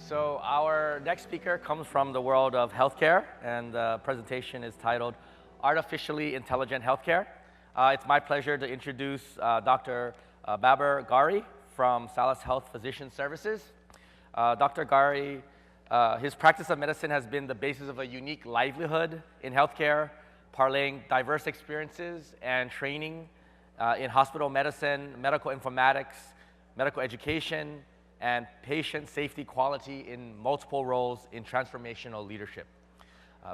So our next speaker comes from the world of healthcare, and the presentation is titled Artificially Intelligent Healthcare. It's my pleasure to introduce Dr. Babar Gari from Salas Health Physician Services. Dr. Gari, his practice of medicine has been the basis of a unique livelihood in healthcare, parlaying diverse experiences and training in hospital medicine, medical informatics, medical education, and patient safety quality in multiple roles in transformational leadership.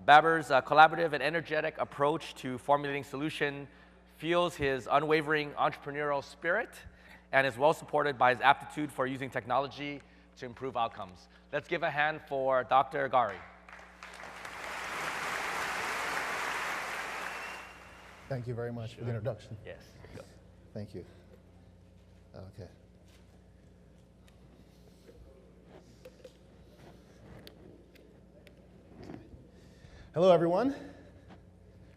Babar's collaborative and energetic approach to formulating solution fuels his unwavering entrepreneurial spirit and is well supported by his aptitude for using technology to improve outcomes. Let's give a hand for Dr. Gari. Thank you very much for the introduction. Yes, here you go. Thank you. Okay. Hello, everyone.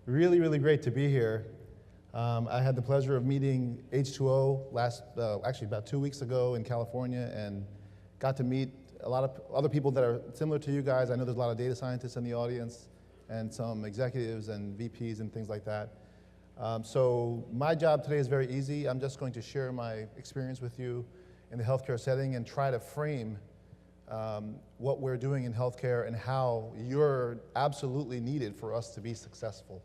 Really, really great to be here. I had the pleasure of meeting H20 actually about 2 weeks ago in California, and got to meet a lot of other people that are similar to you guys. I know there's a lot of data scientists in the audience, and some executives and VPs and things like that. So my job today is very easy. I'm just going to share my experience with you in the healthcare setting and try to frame what we're doing in healthcare and how you're absolutely needed for us to be successful.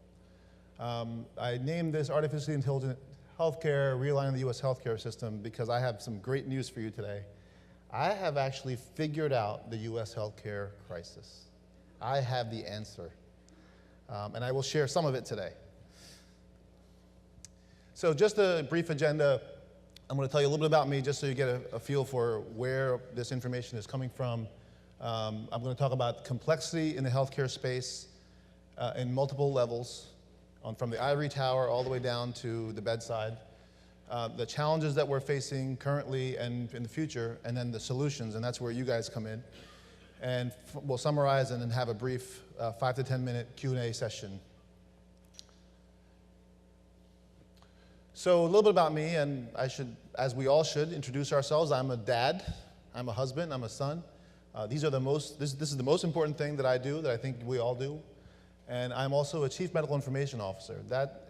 I named this Artificially Intelligent Healthcare, Realigning the US Healthcare System, because I have some great news for you today. I have actually figured out the US healthcare crisis. I have the answer, and I will share some of it today. So just a brief agenda. I'm going to tell you a little bit about me just so you get a feel for where this information is coming from. I'm going to talk about complexity in the healthcare space in multiple levels, from the ivory tower all the way down to the bedside, the challenges that we're facing currently and in the future, and then the solutions, and that's where you guys come in. And we'll summarize and then have a brief 5 to 10 minute Q&A session. So a little bit about me, and I should, as we all should, introduce ourselves. I'm a dad, I'm a husband, I'm a son. This is the most important thing that I do, that I think we all do. And I'm also a chief medical information officer.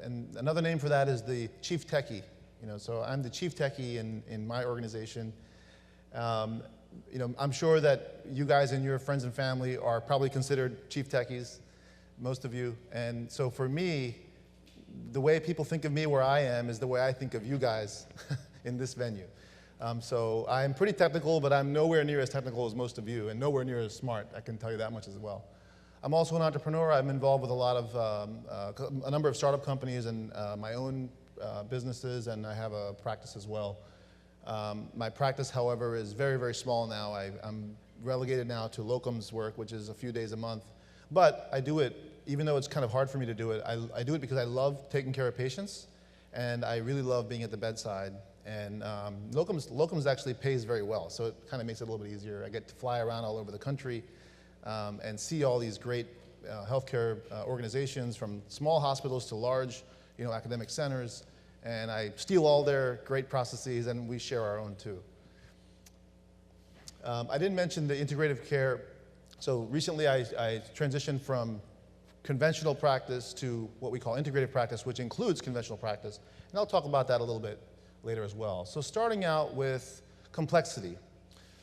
And another name for that is the chief techie. So I'm the chief techie in my organization. I'm sure that you guys and your friends and family are probably considered chief techies, most of you. And so for me, the way people think of me where I am is the way I think of you guys in this venue. So I'm pretty technical, but I'm nowhere near as technical as most of you, and nowhere near as smart. I can tell you that much as well. I'm also an entrepreneur. I'm involved with a lot of, a number of startup companies and my own businesses, and I have a practice as well. My practice, however, is very, very small now. I'm relegated now to locums work, which is a few days a month. But I do it, even though it's kind of hard for me to do it, I do it because I love taking care of patients, and I really love being at the bedside. And locums actually pays very well, so it kind of makes it a little bit easier. I get to fly around all over the country and see all these great healthcare organizations, from small hospitals to large academic centers, and I steal all their great processes, and we share our own too. I didn't mention the integrative care. So recently I transitioned from conventional practice to what we call integrative practice, which includes conventional practice. And I'll talk about that a little bit later as well. So starting out with complexity.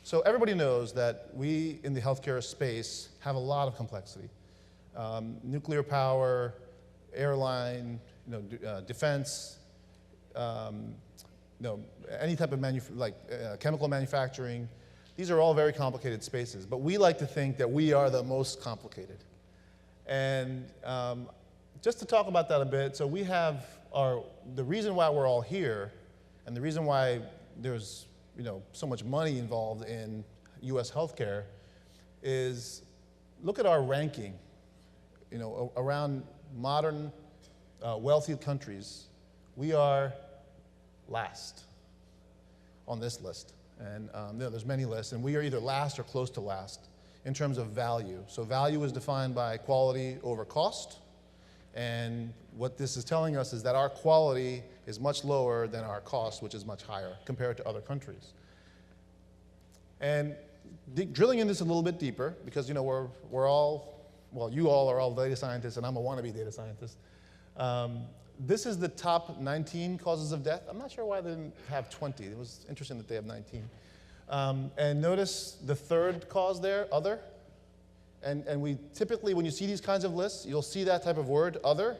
So everybody knows that we in the healthcare space have a lot of complexity. Nuclear power, airline, defense, any type of chemical manufacturing. These are all very complicated spaces, but we like to think that we are the most complicated. And just to talk about that a bit, so we have the reason why we're all here, and the reason why there's so much money involved in US healthcare is, look at our ranking around modern wealthy countries. We are last on this list. And there's many lists, and we are either last or close to last in terms of value. So value is defined by quality over cost, and what this is telling us is that our quality is much lower than our cost, which is much higher compared to other countries. And drilling into this a little bit deeper, because we're all, well, you all are all data scientists, and I'm a wannabe data scientist. This is the top 19 causes of death. I'm not sure why they didn't have 20. It was interesting that they have 19. And notice the third cause there, other. And we typically, when you see these kinds of lists, you'll see that type of word, other.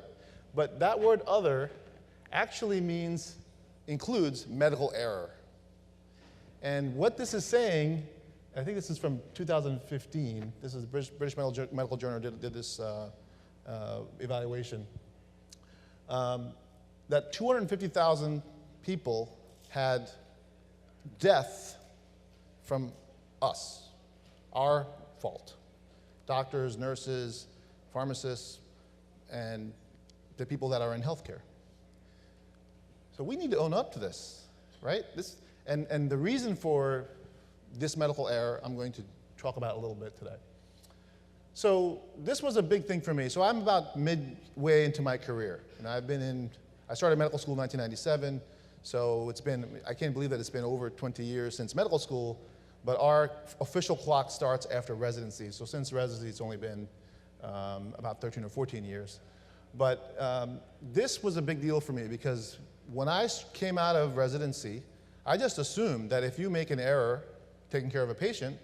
But that word, other, actually includes medical error. And what this is saying, I think this is from 2015. This is the British Medical Journal did this evaluation. That 250,000 people had death from us, our fault. Doctors, nurses, pharmacists, and the people that are in healthcare. So we need to own up to this, right? And the reason for this medical error, I'm going to talk about a little bit today. So this was a big thing for me. So I'm about midway into my career, and I started medical school in 1997, so I can't believe that it's been over 20 years since medical school, but our official clock starts after residency. So since residency, it's only been about 13 or 14 years. But this was a big deal for me, because when I came out of residency, I just assumed that if you make an error taking care of a patient,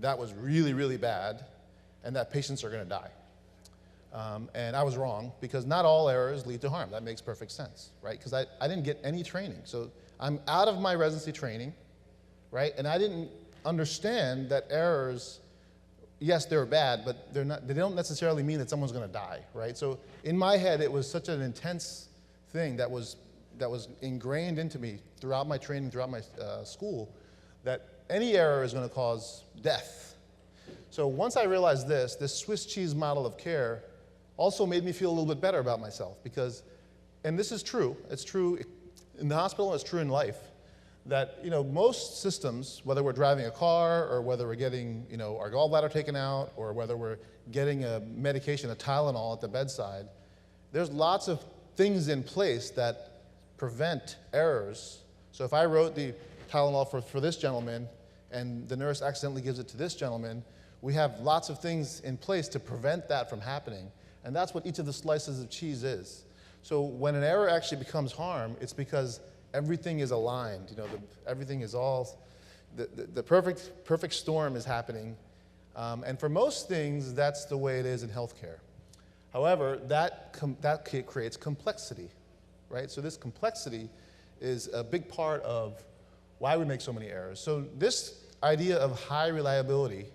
that was really, really bad, and that patients are going to die. And I was wrong, because not all errors lead to harm. That makes perfect sense, right? Because I didn't get any training. So I'm out of my residency training, right? And I didn't understand that errors, yes, they're bad, but they don't necessarily mean that someone's going to die, right? So in my head, it was such an intense thing that was ingrained into me throughout my training, throughout my school, that any error is going to cause death. So once I realized this Swiss cheese model of care also made me feel a little bit better about myself, because, and this is true, it's true in the hospital, it's true in life, that most systems, whether we're driving a car, or whether we're getting our gallbladder taken out, or whether we're getting a medication, a Tylenol at the bedside, there's lots of things in place that prevent errors. So if I wrote the Tylenol for this gentleman, and the nurse accidentally gives it to this gentleman, we have lots of things in place to prevent that from happening. And that's what each of the slices of cheese is. So when an error actually becomes harm, it's because everything is aligned. Everything is all, the perfect storm is happening. And for most things, that's the way it is in healthcare. However, that creates complexity, right? So this complexity is a big part of why we make so many errors. So this idea of high reliability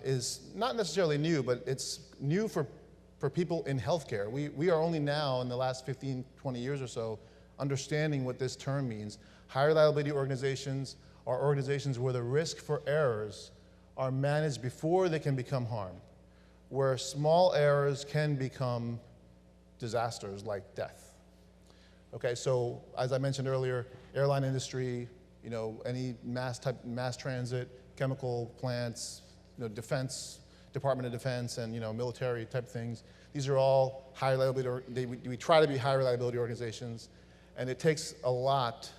is not necessarily new, but it's new for people in healthcare. We are only now, in the last 15, 20 years or so, understanding what this term means. High reliability organizations are organizations where the risk for errors are managed before they can become harm, where small errors can become disasters like death. Okay, so as I mentioned earlier, airline industry, any mass transit, chemical plants, defense, Department of Defense, and military type things. These are all high reliability. We try to be high reliability organizations, and it takes a lot.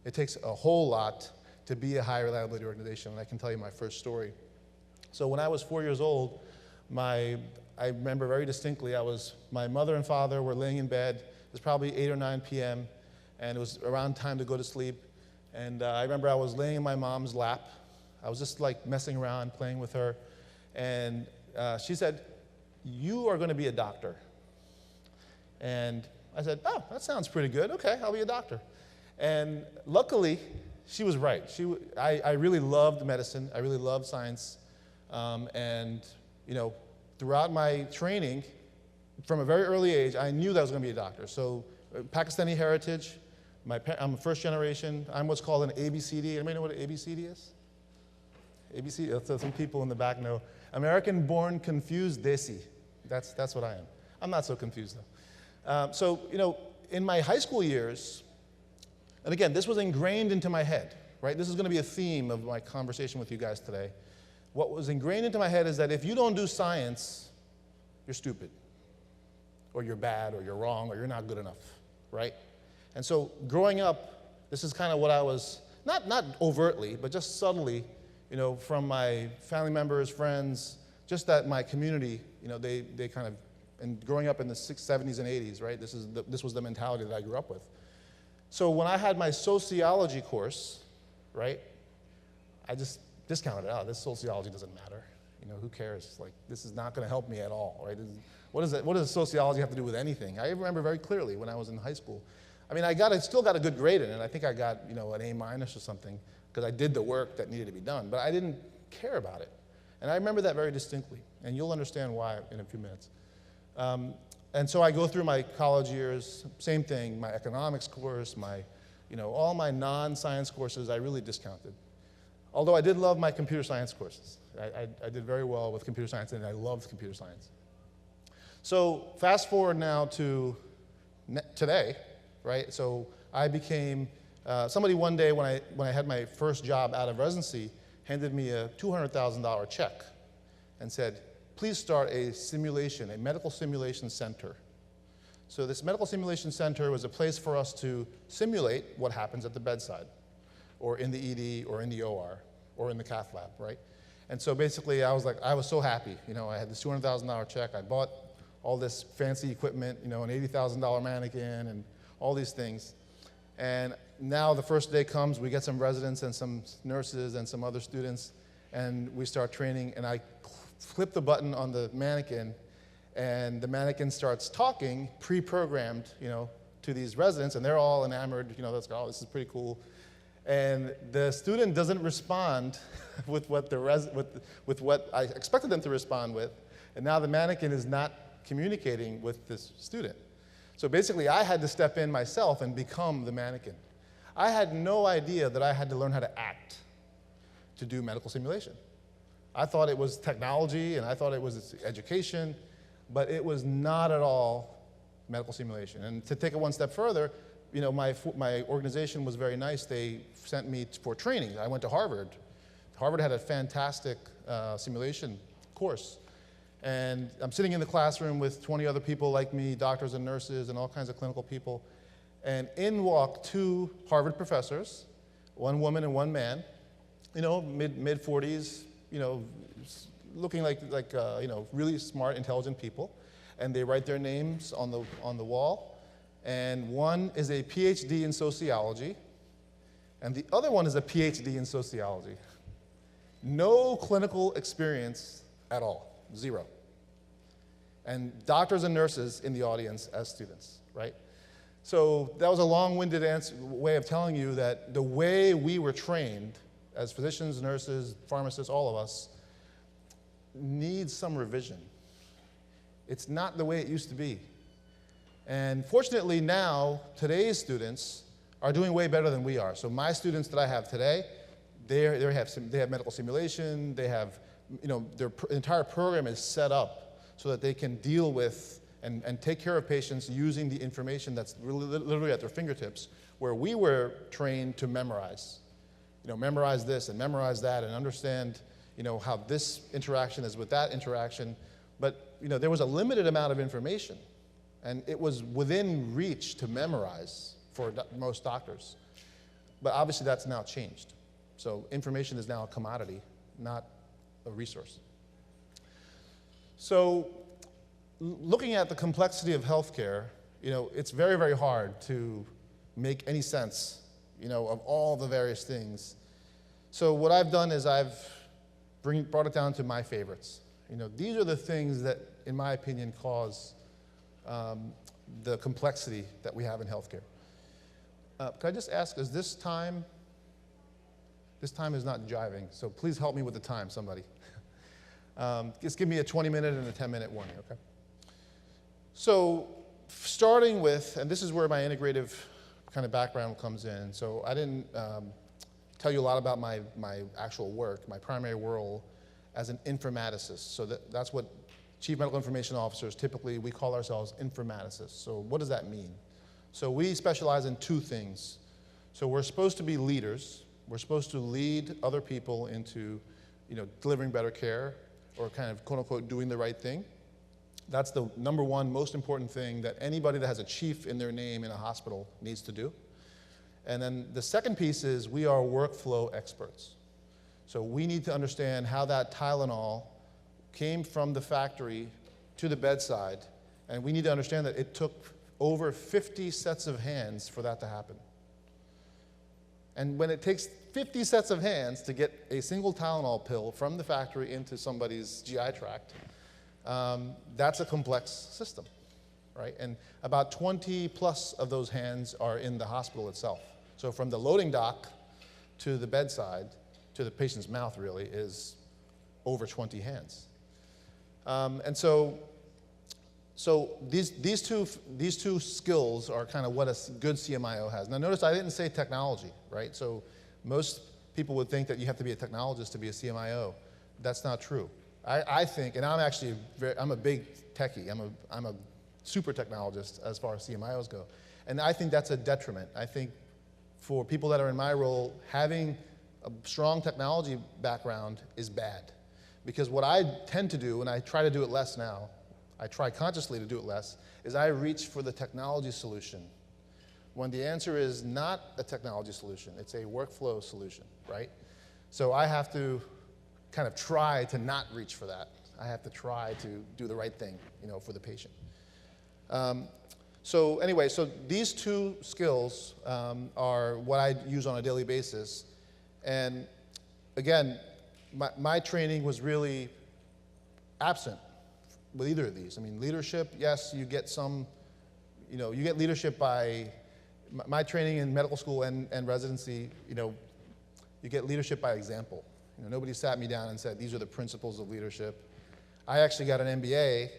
It takes a whole lot to be a high reliability organization. And I can tell you my first story. So when I was 4 years old, I remember very distinctly. My mother and father were laying in bed. It was probably 8 or 9 p.m., and it was around time to go to sleep. And I remember I was laying in my mom's lap. I was just like messing around, playing with her. And she said, "You are going to be a doctor." And I said, "Oh, that sounds pretty good. Okay, I'll be a doctor." And luckily, she was right. I really loved medicine. I really loved science. And throughout my training, from a very early age, I knew that I was going to be a doctor. So Pakistani heritage. I'm a first generation. I'm what's called an ABCD. Anybody know what an ABCD is? ABC, so some people in the back know. American born confused desi. That's what I am. I'm not so confused though. So in my high school years, and again, this was ingrained into my head, right? This is going to be a theme of my conversation with you guys today. What was ingrained into my head is that if you don't do science, you're stupid, or you're bad, or you're wrong, or you're not good enough, right? And so growing up, this is kind of what I was, not overtly, but just subtly, from my family members, friends, just that my community, they kind of, and growing up in the 70s and 80s, right? This was the mentality that I grew up with. So when I had my sociology course, right, I just discounted it out. This sociology doesn't matter. Who cares? Like, this is not going to help me at all, right? What does sociology have to do with anything? I remember very clearly when I was in high school. I mean, I still got a good grade in it. I think I got, an A- or something, because I did the work that needed to be done. But I didn't care about it. And I remember that very distinctly. And you'll understand why in a few minutes. And so I go through my college years, same thing, my economics course, all my non-science courses, I really discounted. Although I did love my computer science courses. I did very well with computer science, and I loved computer science. So fast forward now to today, right? So I became, somebody one day when I had my first job out of residency handed me a $200,000 check and said, please start a medical simulation center. So this medical simulation center was a place for us to simulate what happens at the bedside, or in the ED, or in the OR, or in the cath lab, right? And so basically I was so happy. I had this $200,000 check. I bought all this fancy equipment, an $80,000 mannequin and all these things. And now the first day comes, we get some residents and some nurses and some other students, and we start training, and I flip the button on the mannequin, and the mannequin starts talking, pre-programmed, to these residents, and they're all enamored, oh, this is pretty cool. And the student doesn't respond with what I expected them to respond with, and now the mannequin is not communicating with this student. So basically, I had to step in myself and become the mannequin. I had no idea that I had to learn how to act to do medical simulation. I thought it was technology, and I thought it was education, but it was not at all medical simulation. And to take it one step further, my organization was very nice. They sent me for training. I went to Harvard. Harvard had a fantastic simulation course. And I'm sitting in the classroom with 20 other people like me, doctors and nurses and all kinds of clinical people. And in walk two Harvard professors, one woman and one man, mid 40s, looking like really smart, intelligent people. And they write their names on the wall. And one is a PhD in sociology, and the other one is a PhD in sociology. No clinical experience at all, 0. And doctors and nurses in the audience as students, right? So that was a long-winded way of telling you that the way we were trained as physicians, nurses, pharmacists, all of us, needs some revision. It's not the way it used to be. And fortunately now, today's students are doing way better than we are. So my students that I have today, they have medical simulation, they have, their entire program is set up so that they can deal with and take care of patients using the information that's literally at their fingertips, where we were trained to memorize. Memorize this and memorize that and understand, how this interaction is with that interaction. But, there was a limited amount of information. And it was within reach to memorize for most doctors. But obviously that's now changed. So information is now a commodity, not a resource. So looking at the complexity of healthcare, it's very, very hard to make any sense, of all the various things. So what I've done is I've brought it down to my favorites. These are the things that, in my opinion, cause the complexity that we have in healthcare. Can I just ask, is this time is not jiving, so please help me with the time, somebody. Just give me a 20-minute and a 10-minute warning, okay? So starting with, and this is where my integrative kind of background comes in. So I didn't tell you a lot about my actual work, my primary role as an informaticist. So that's what Chief Medical Information Officers, typically we call ourselves informaticists. So what does that mean? So we specialize in two things. So we're supposed to be leaders. We're supposed to lead other people into delivering better care, or kind of quote unquote doing the right thing. That's the number one most important thing that anybody that has a chief in their name in a hospital needs to do. And then the second piece is we are workflow experts. So we need to understand how that Tylenol came from the factory to the bedside, and we need to understand that it took over 50 sets of hands for that to happen. And when it takes 50 sets of hands to get a single Tylenol pill from the factory into somebody's GI tract, that's a complex system, right? And about 20 plus of those hands are in the hospital itself. So from the loading dock to the bedside, to the patient's mouth really, is over 20 hands. And so these two skills are kind of what a good CMIO has. Now notice I didn't say technology, right? So most people would think that you have to be a technologist to be a CMIO. That's not true. I think, and I'm a big techie. I'm a super technologist as far as CMIOs go. And I think that's a detriment. I think for people that are in my role, having a strong technology background is bad. Because what I tend to do, and I try to do it less now, I try consciously to do it less, is I reach for the technology solution when the answer is not a technology solution, it's a workflow solution, right? So I have to kind of try to not reach for that. I have to try to do the right thing, for the patient. So anyway, so these two skills are what I use on a daily basis. And again, my training was really absent with either of these. I mean, leadership, yes, you get some, you get leadership by, my training in medical school and residency, you get leadership by example. Nobody sat me down and said, these are the principles of leadership. I actually got an MBA,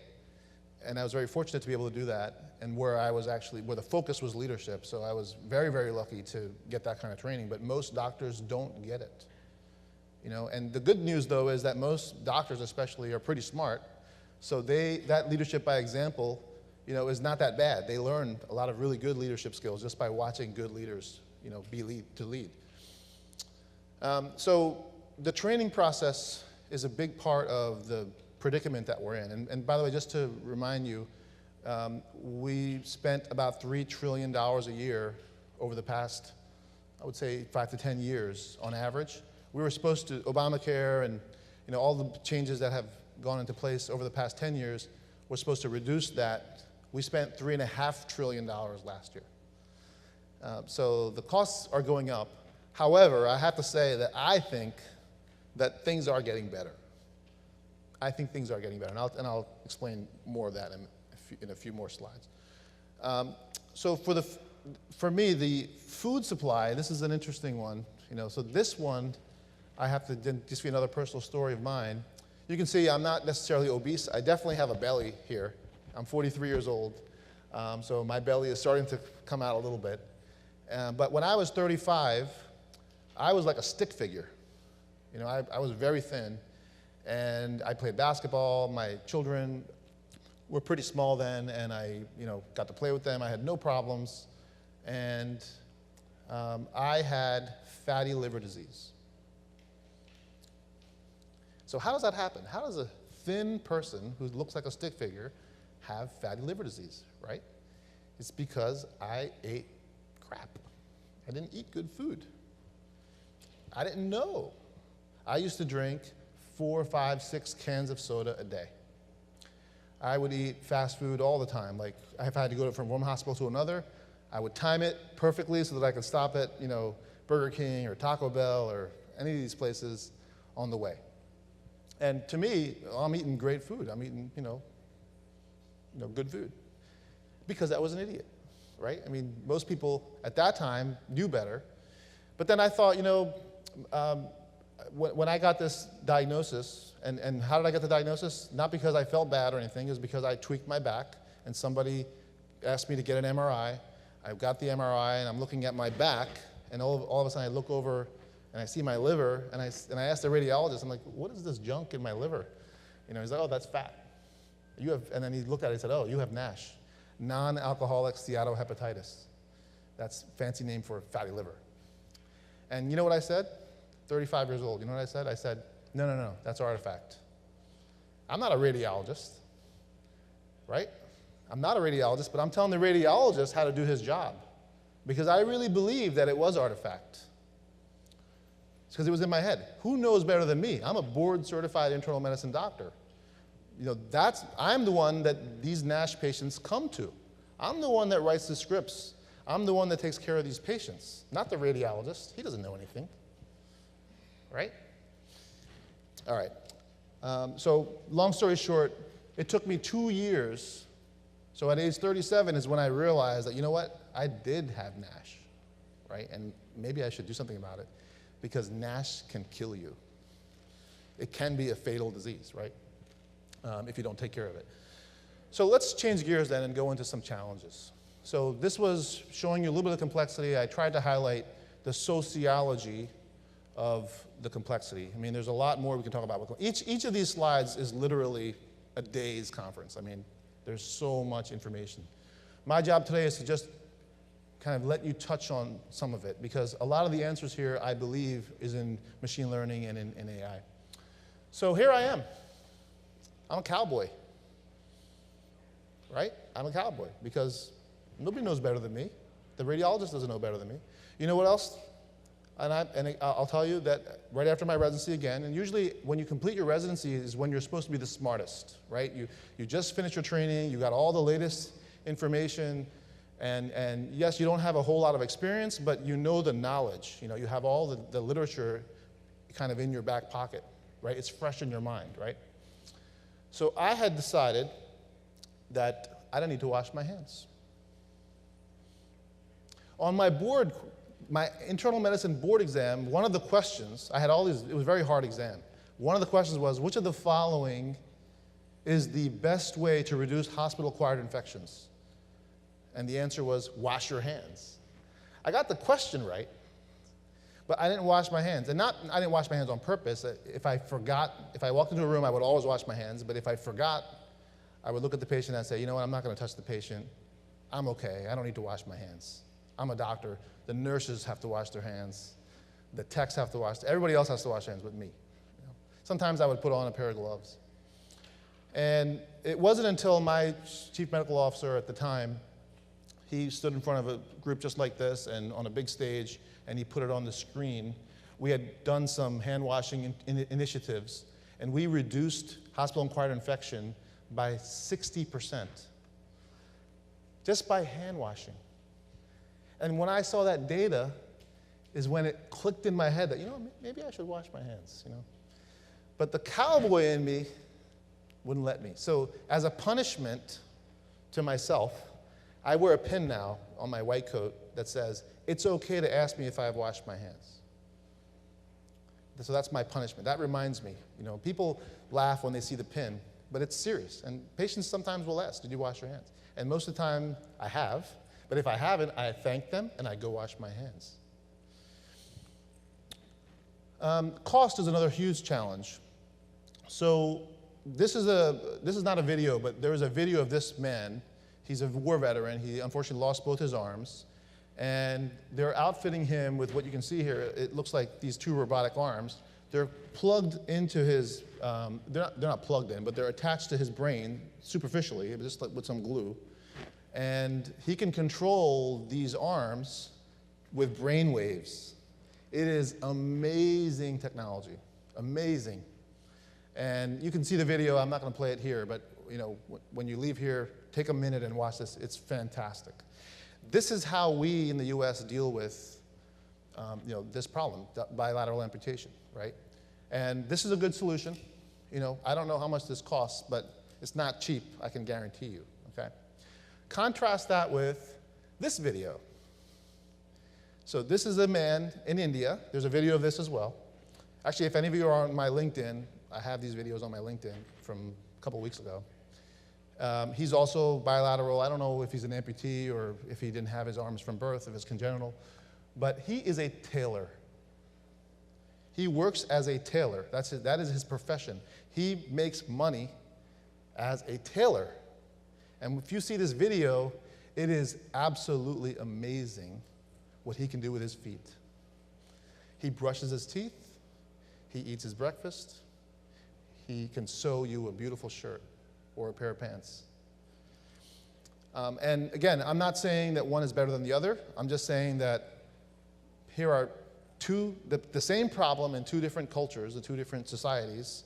and I was very fortunate to be able to do that, and where the focus was leadership, so I was very, very lucky to get that kind of training, but most doctors don't get it. And the good news, though, is that most doctors especially are pretty smart, so that leadership by example, is not that bad. They learn a lot of really good leadership skills just by watching good leaders, lead. So the training process is a big part of the predicament that we're in. And by the way, just to remind you, we spent about $3 trillion a year over the past, I would say, 5 to 10 years on average. We were supposed to, Obamacare and all the changes that have gone into place over the past 10 years, we're supposed to reduce that. We spent $3.5 trillion last year. So the costs are going up. However, I have to say that I think that things are getting better. I think things are getting better, and I'll explain more of that in a few more slides. So for me, the food supply, this is an interesting one. So this one, I have to just be another personal story of mine. You can see I'm not necessarily obese. I definitely have a belly here. I'm 43 years old, so my belly is starting to come out a little bit. But when I was 35, I was like a stick figure. I was very thin, and I played basketball. My children were pretty small then, and I, got to play with them. I had no problems, and I had fatty liver disease. So how does that happen? How does a thin person who looks like a stick figure have fatty liver disease, right? It's because I ate crap. I didn't eat good food. I didn't know. I used to drink 4, 5, 6 cans of soda a day. I would eat fast food all the time. Like, if I had to go from one hospital to another, I would time it perfectly so that I could stop at, Burger King or Taco Bell or any of these places on the way. And to me, I'm eating great food. I'm eating, good food. Because I was an idiot, right? I mean, most people at that time knew better. But then I thought, when I got this diagnosis, and how did I get the diagnosis? Not because I felt bad or anything, it was because I tweaked my back, and somebody asked me to get an MRI. I got the MRI, and I'm looking at my back, and all of a sudden I look over, and I see my liver, and I asked the radiologist, I'm like, what is this junk in my liver? He's like, oh, that's fat. And then he looked at it and said, oh, you have NASH, non-alcoholic steatohepatitis. That's a fancy name for fatty liver. And you know what I said? 35 years old, you know what I said? I said, no, that's artifact. I'm not a radiologist, right? I'm not a radiologist, but I'm telling the radiologist how to do his job because I really believe that it was artifact. It's because it was in my head. Who knows better than me? I'm a board-certified internal medicine doctor. I'm the one that these NASH patients come to. I'm the one that writes the scripts. I'm the one that takes care of these patients, not the radiologist. He doesn't know anything, right? All right. So long story short, it took me 2 years. So at age 37 is when I realized that, you know what? I did have NASH, right? And maybe I should do something about it, because NASH can kill you. It can be a fatal disease, right? If you don't take care of it. So let's change gears then and go into some challenges. So this was showing you a little bit of complexity. I tried to highlight the sociology of the complexity. I mean, there's a lot more we can talk about. Each of these slides is literally a day's conference. I mean, there's so much information. My job today is to just kind of let you touch on some of it, because a lot of the answers here, I believe, is in machine learning and in AI. So here I am. I'm a cowboy, right? I'm a cowboy because nobody knows better than me. The radiologist doesn't know better than me. You know what else? And I'll tell you that right after my residency again, and usually when you complete your residency is when you're supposed to be the smartest, right? You just finished your training, you got all the latest information, and yes, you don't have a whole lot of experience, but you know the knowledge. You know, you have all the literature kind of in your back pocket, right? It's fresh in your mind, right? So I had decided that I don't need to wash my hands. On my board, my internal medicine board exam, one of the questions, I had all these, it was a very hard exam. One of the questions was, which of the following is the best way to reduce hospital-acquired infections? And the answer was, wash your hands. I got the question right, but I didn't wash my hands. And I didn't wash my hands on purpose. If I walked into a room, I would always wash my hands, but if I forgot, I would look at the patient and say, you know what, I'm not gonna touch the patient. I'm okay, I don't need to wash my hands. I'm a doctor. The nurses have to wash their hands. The techs have to wash, everybody else has to wash their hands but me. You know? Sometimes I would put on a pair of gloves. And it wasn't until my chief medical officer at the time, he stood in front of a group just like this and on a big stage, and he put it on the screen. We had done some hand washing initiatives, and we reduced hospital-acquired infection by 60%, just by hand washing. And when I saw that data is when it clicked in my head that, you know, maybe I should wash my hands, you know. But the cowboy in me wouldn't let me. So as a punishment to myself, I wear a pin now on my white coat that says, it's okay to ask me if I've washed my hands. So that's my punishment. That reminds me, you know, people laugh when they see the pin, but it's serious. And patients sometimes will ask, did you wash your hands? And most of the time, I have. But if I haven't, I thank them and I go wash my hands. Cost is another huge challenge. So this is not a video, but there is a video of this man. He's a war veteran. He unfortunately lost both his arms. And they're outfitting him with what you can see here. It looks like these two robotic arms. They're plugged into his, they're not plugged in, but they're attached to his brain superficially, just like with some glue. And he can control these arms with brain waves. It is amazing technology, amazing. And you can see the video. I'm not going to play it here, but you know, when you leave here, take a minute and watch this. It's fantastic. This is how we in the U.S. deal with you know, this problem, bilateral amputation, right? And this is a good solution. You know, I don't know how much this costs, but it's not cheap, I can guarantee you, okay? Contrast that with this video. So this is a man in India. There's a video of this as well. Actually, if any of you are on my LinkedIn, I have these videos on my LinkedIn from a couple weeks ago. He's also bilateral. I don't know if he's an amputee or if he didn't have his arms from birth, if it's congenital, but he is a tailor. He works as a tailor. That is his profession. He makes money as a tailor. And if you see this video, it is absolutely amazing what he can do with his feet. He brushes his teeth. He eats his breakfast. He can sew you a beautiful shirt or a pair of pants. And again, I'm not saying that one is better than the other. I'm just saying that here are the same problem in two different cultures, the two different societies,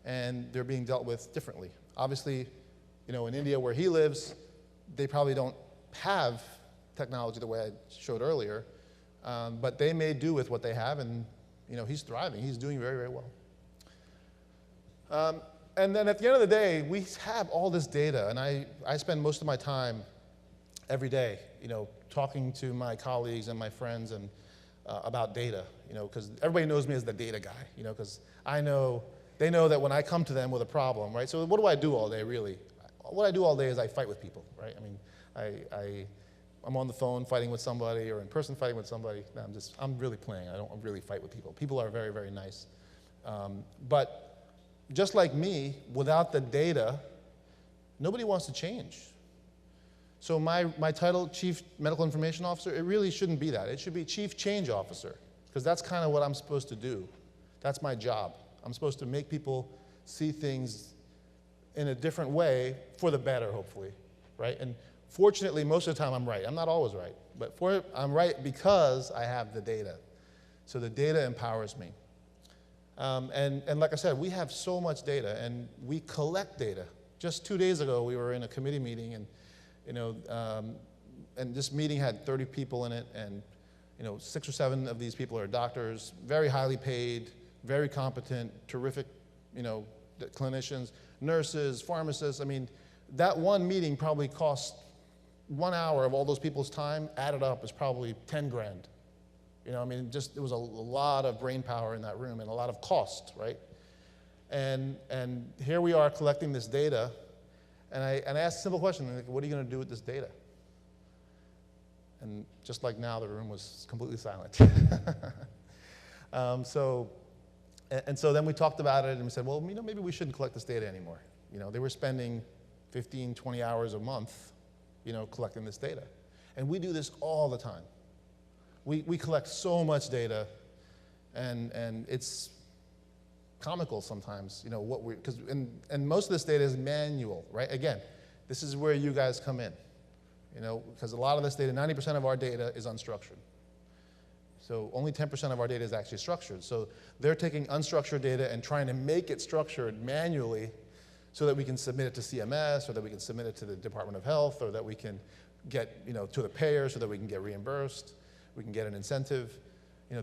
and they're being dealt with differently. Obviously, in India where he lives, they probably don't have technology the way I showed earlier, but they may do with what they have, and he's thriving. He's doing very, very well. And then at the end of the day, we have all this data, and I spend most of my time every day, talking to my colleagues and my friends and about data, because everybody knows me as the data guy, because they know that when I come to them with a problem, right? So what do I do all day, really? What I do all day is I fight with people, right? I mean, I'm on the phone fighting with somebody or in person fighting with somebody. No, I'm really playing. I don't really fight with people. People are very, very nice. But just like me, without the data, nobody wants to change. So my title, Chief Medical Information Officer, it really shouldn't be that. It should be Chief Change Officer, because that's kind of what I'm supposed to do. That's my job. I'm supposed to make people see things in a different way for the better, hopefully, right? And fortunately, most of the time I'm right. I'm not always right, but I'm right because I have the data. So the data empowers me. And like I said, we have so much data, and we collect data. Just 2 days ago, we were in a committee meeting, and and this meeting had 30 people in it, and 6 or 7 of these people are doctors, very highly paid, very competent, terrific, clinicians, nurses, pharmacists. I mean, that one meeting probably cost 1 hour of all those people's time added up is probably 10 grand. I mean, it was a lot of brain power in that room and a lot of cost, right? And here we are collecting this data, and I asked a simple question, like, what are you going to do with this data? And just like now, the room was completely silent. So then we talked about it, and we said, well, maybe we shouldn't collect this data anymore. They were spending 15, 20 hours a month, collecting this data. And we do this all the time. We collect so much data, and it's comical sometimes, and most of this data is manual, right? Again, this is where you guys come in, because a lot of this data, 90% of our data is unstructured. So only 10% of our data is actually structured. So they're taking unstructured data and trying to make it structured manually so that we can submit it to CMS, or that we can submit it to the Department of Health, or that we can get, to the payer so that we can get reimbursed. We can get an incentive.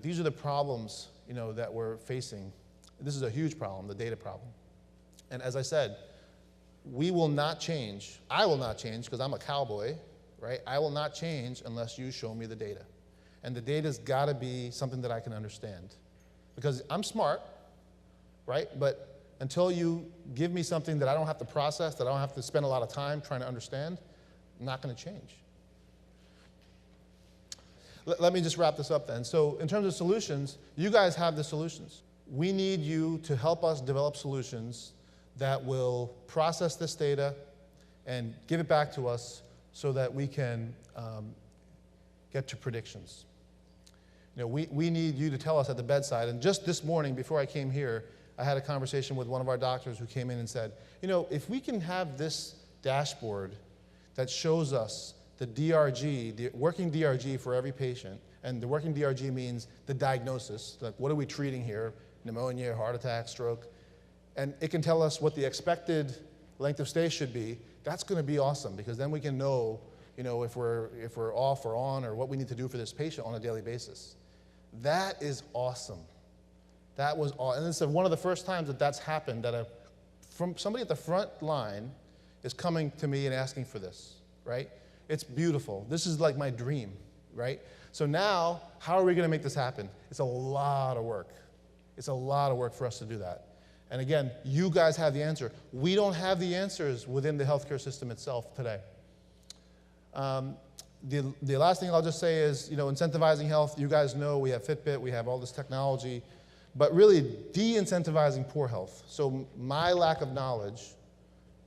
These are the problems, that we're facing. This is a huge problem, the data problem. And as I said, we will not change. I will not change because I'm a cowboy, right? I will not change unless you show me the data. And the data's got to be something that I can understand. Because I'm smart, right? But until you give me something that I don't have to process, that I don't have to spend a lot of time trying to understand, I'm not going to change. Let me just wrap this up then. So in terms of solutions, you guys have the solutions. We need you to help us develop solutions that will process this data and give it back to us so that we can get to predictions. We need you to tell us at the bedside, and just this morning before I came here, I had a conversation with one of our doctors who came in and said, if we can have this dashboard that shows us the DRG, the working DRG for every patient, and the working DRG means the diagnosis, like what are we treating here, pneumonia, heart attack, stroke, and it can tell us what the expected length of stay should be. That's going to be awesome, because then we can know, if we're off or on, or what we need to do for this patient on a daily basis. That is awesome. That was awesome. And this is one of the first times that that's happened, that from somebody at the front line is coming to me and asking for this, right? It's beautiful. This is like my dream, right? So now, how are we going to make this happen? It's a lot of work. It's a lot of work for us to do that. And again, you guys have the answer. We don't have the answers within the healthcare system itself today. The last thing I'll just say is, incentivizing health. You guys know we have Fitbit, we have all this technology, but really de-incentivizing poor health. So my lack of knowledge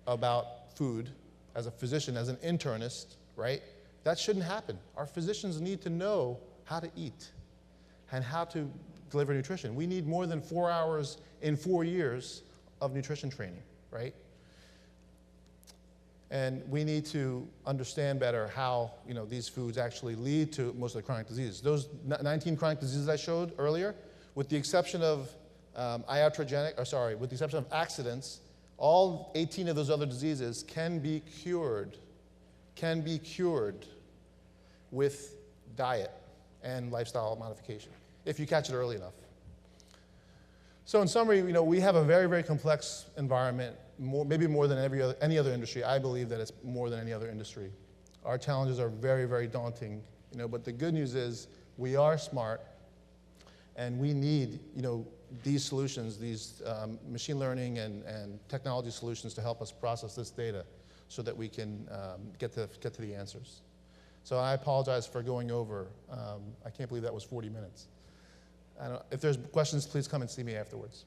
about food as a physician, as an internist, right? That shouldn't happen. Our physicians need to know how to eat and how to deliver nutrition. We need more than 4 hours in 4 years of nutrition training, right? And we need to understand better how these foods actually lead to most of the chronic diseases. Those 19 chronic diseases I showed earlier, with the exception of with the exception of accidents, all 18 of those other diseases can be cured with diet and lifestyle modification, if you catch it early enough. So in summary, we have a very, very complex environment, maybe more than any other industry. I believe that it's more than any other industry. Our challenges are very, very daunting, but the good news is we are smart, and we need, these solutions, these machine learning and technology solutions to help us process this data so that we can get to the answers. So I apologize for going over. I can't believe that was 40 minutes. If there's questions, please come and see me afterwards.